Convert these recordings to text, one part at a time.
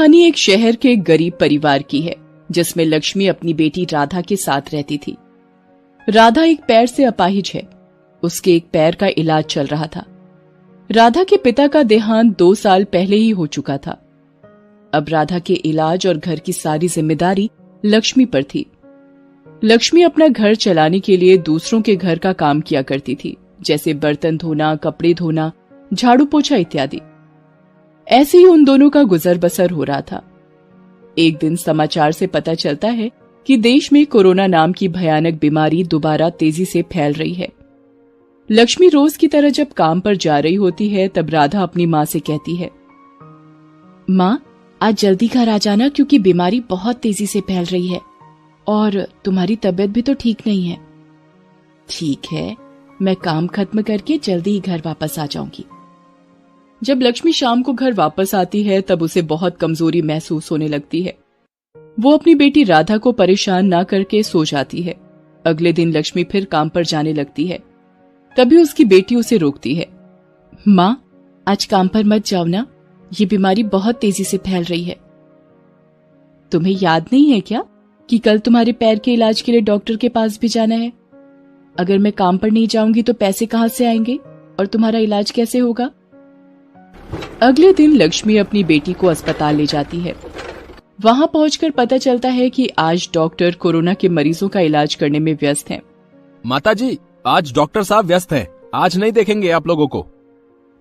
कहानी एक शहर के गरीब परिवार की है जिसमें लक्ष्मी अपनी बेटी राधा के साथ रहती थी। राधा एक पैर से अपाहिज है। उसके एक पैर का इलाज चल रहा था। राधा के पिता का देहांत 2 साल पहले ही हो चुका था। अब राधा के इलाज और घर की सारी जिम्मेदारी लक्ष्मी पर थी। लक्ष्मी अपना घर चलाने के लिए दूसरों के घर का काम किया करती थी, जैसे बर्तन धोना, कपड़े धोना, झाड़ू पोछा इत्यादि। ऐसे ही उन दोनों का गुजर बसर हो रहा था। एक दिन समाचार से पता चलता है कि देश में कोरोना नाम की भयानक बीमारी दोबारा तेजी से फैल रही है। लक्ष्मी रोज की तरह जब काम पर जा रही होती है तब राधा अपनी माँ से कहती है, माँ, आज जल्दी घर आ जाना क्योंकि बीमारी बहुत तेजी से फैल रही है और तुम्हारी तबीयत भी तो ठीक नहीं है। ठीक है, मैं काम खत्म करके जल्दी ही घर वापस आ जाऊंगी। जब लक्ष्मी शाम को घर वापस आती है तब उसे बहुत कमजोरी महसूस होने लगती है। वो अपनी बेटी राधा को परेशान ना करके सो जाती है। अगले दिन लक्ष्मी फिर काम पर जाने लगती है। तभी उसकी बेटी उसे रोकती है। माँ, आज काम पर मत जाओ ना, ये बीमारी बहुत तेजी से फैल रही है। तुम्हें याद नहीं है क्या कि कल तुम्हारे पैर के इलाज के लिए डॉक्टर के पास भी जाना है? अगर मैं काम पर नहीं जाऊंगी तो पैसे कहाँ से आएंगे और तुम्हारा इलाज कैसे होगा? अगले दिन लक्ष्मी अपनी बेटी को अस्पताल ले जाती है। वहां पहुंचकर पता चलता है कि आज डॉक्टर कोरोना के मरीजों का इलाज करने में व्यस्त हैं। माताजी, आज डॉक्टर साहब व्यस्त हैं, आज नहीं देखेंगे आप लोगों को।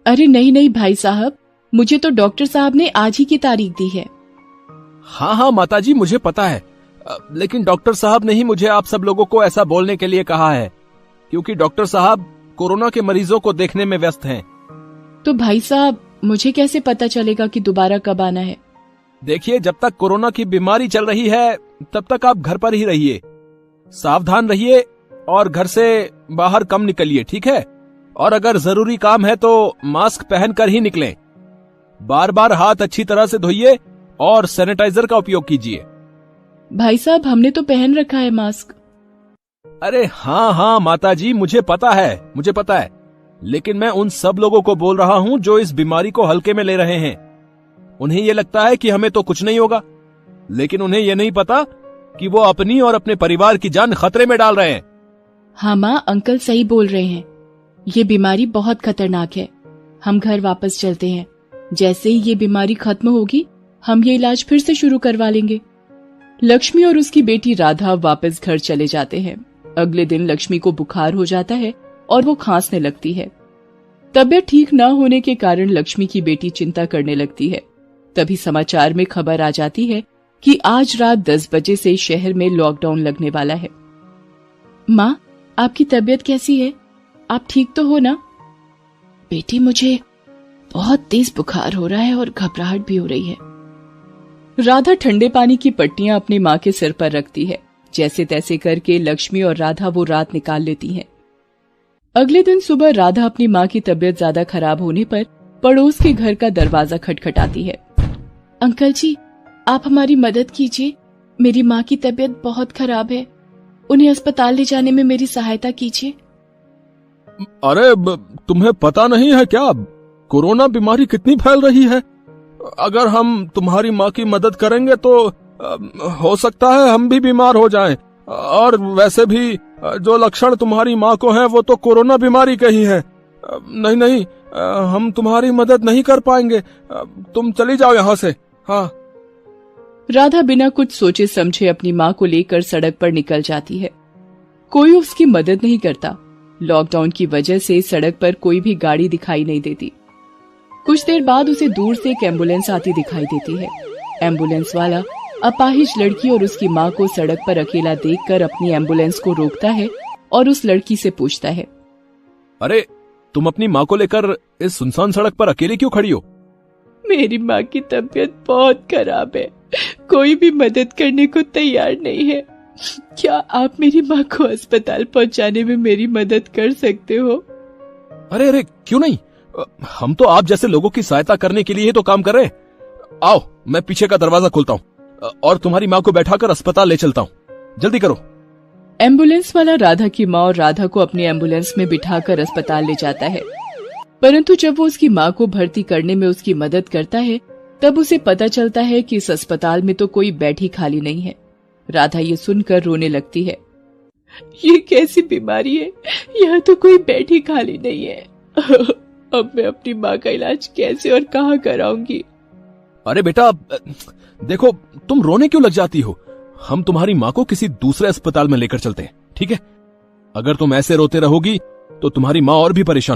अरे नहीं भाई साहब, मुझे तो डॉक्टर साहब ने आज ही की तारीख दी है। हाँ माताजी, मुझे पता है, लेकिन डॉक्टर साहब ने ही मुझे आप सब लोगों को ऐसा बोलने के लिए कहा है, क्योंकि डॉक्टर साहब कोरोना के मरीजों को देखने में व्यस्त हैं। तो भाई साहब, मुझे कैसे पता चलेगा कि दोबारा कब आना है? देखिए, जब तक कोरोना की बीमारी चल रही है तब तक आप घर पर ही रहिए, सावधान रहिए और घर से बाहर कम निकलिए, ठीक है? और अगर जरूरी काम है तो मास्क पहनकर ही निकलें। बार बार हाथ अच्छी तरह से धोइए और सैनिटाइजर का उपयोग कीजिए। भाई साहब, हमने तो पहन रखा है मास्क। अरे हाँ माताजी, मुझे पता है, लेकिन मैं उन सब लोगों को बोल रहा हूँ जो इस बीमारी को हल्के में ले रहे हैं। उन्हें ये लगता है कि हमें तो कुछ नहीं होगा, लेकिन उन्हें ये नहीं पता कि वो अपनी और अपने परिवार की जान खतरे में डाल रहे हैं। हाँ माँ, अंकल सही बोल रहे हैं। ये बीमारी बहुत खतरनाक है। हम घर वापस चलते हैं। जैसे ही ये बीमारी खत्म होगी हम ये इलाज फिर से शुरू करवा लेंगे। लक्ष्मी और उसकी बेटी राधा वापस घर चले जाते हैं। अगले दिन लक्ष्मी को बुखार हो जाता है और वो खांसने लगती है। तबीयत ठीक न होने के कारण लक्ष्मी की बेटी चिंता करने लगती है। तभी समाचार में खबर आ जाती है कि आज रात 10 बजे से शहर में लॉकडाउन लगने वाला है। माँ, आपकी तबीयत कैसी है? आप ठीक तो हो ना? बेटी, मुझे बहुत तेज बुखार हो रहा है और घबराहट भी हो रही है। राधा ठंडे पानी की पट्टियां अपनी माँ के सिर पर रखती है। जैसे तैसे करके लक्ष्मी और राधा वो रात निकाल लेती हैं। अगले दिन सुबह राधा अपनी माँ की तबीयत ज्यादा खराब होने पर पड़ोस के घर का दरवाजा खटखटाती है। अंकल जी, आप हमारी मदद कीजिए। मेरी माँ की तबीयत बहुत खराब है। उन्हें अस्पताल ले जाने में मेरी सहायता कीजिए। अरे, तुम्हें पता नहीं है क्या कोरोना बीमारी कितनी फैल रही है? अगर हम तुम्हारी माँ की मदद करेंगे तो हो सकता है हम भी बीमार हो जाएं। और वैसे भी जो लक्षण तुम्हारी माँ को हैं वो तो कोरोना बीमारी के ही हैं। नहीं, हम तुम्हारी मदद नहीं कर पाएंगे। तुम चली जाओ यहाँ से। हाँ। राधा बिना कुछ सोचे समझे अपनी माँ को लेकर सड़क पर निकल जाती है। कोई उसकी मदद नहीं करता। लॉकडाउन की वजह से सड़क पर कोई भी गाड़ी दिखाई नहीं देती। कुछ देर बाद उसे दूर से एक एम्बुलेंस आती दिखाई देती है। एम्बुलेंस वाला अपाहिज लड़की और उसकी माँ को सड़क पर अकेला देखकर अपनी एम्बुलेंस को रोकता है और उस लड़की से पूछता है, अरे, तुम अपनी माँ को लेकर इस सुनसान सड़क पर अकेले क्यों खड़ी हो? मेरी माँ की तबीयत बहुत खराब है। कोई भी मदद करने को तैयार नहीं है। क्या आप मेरी माँ को अस्पताल पहुँचाने में मेरी मदद कर सकते हो? अरे, क्यों नहीं? हम तो आप जैसे लोगों की सहायता करने के लिए ही तो काम कर रहे हैं। आओ, मैं पीछे का दरवाजा खोलता हूँ और तुम्हारी माँ को बैठाकर अस्पताल ले चलता हूँ। जल्दी करो। एम्बुलेंस वाला राधा की माँ और राधा को अपनी एम्बुलेंस में बिठाकर अस्पताल ले जाता है। परंतु जब वो उसकी माँ को भर्ती करने में उसकी मदद करता है तब उसे पता चलता है कि इस अस्पताल में तो कोई बेड ही खाली नहीं है। राधा ये सुनकर रोने लगती है। ये कैसी बीमारी है, यहाँ तो कोई बेड ही खाली नहीं है। अब मैं अपनी माँ का इलाज कैसे और कहाँ कराऊंगी? अरे बेटा देखो, तुम रोने क्यों लग जाती हो? हम तुम्हारी माँ को किसी दूसरे अस्पताल में लेकर चलते हैं, ठीक है? अगर तुम ऐसे रोते रहोगी तो तुम्हारी माँ और भी परेशान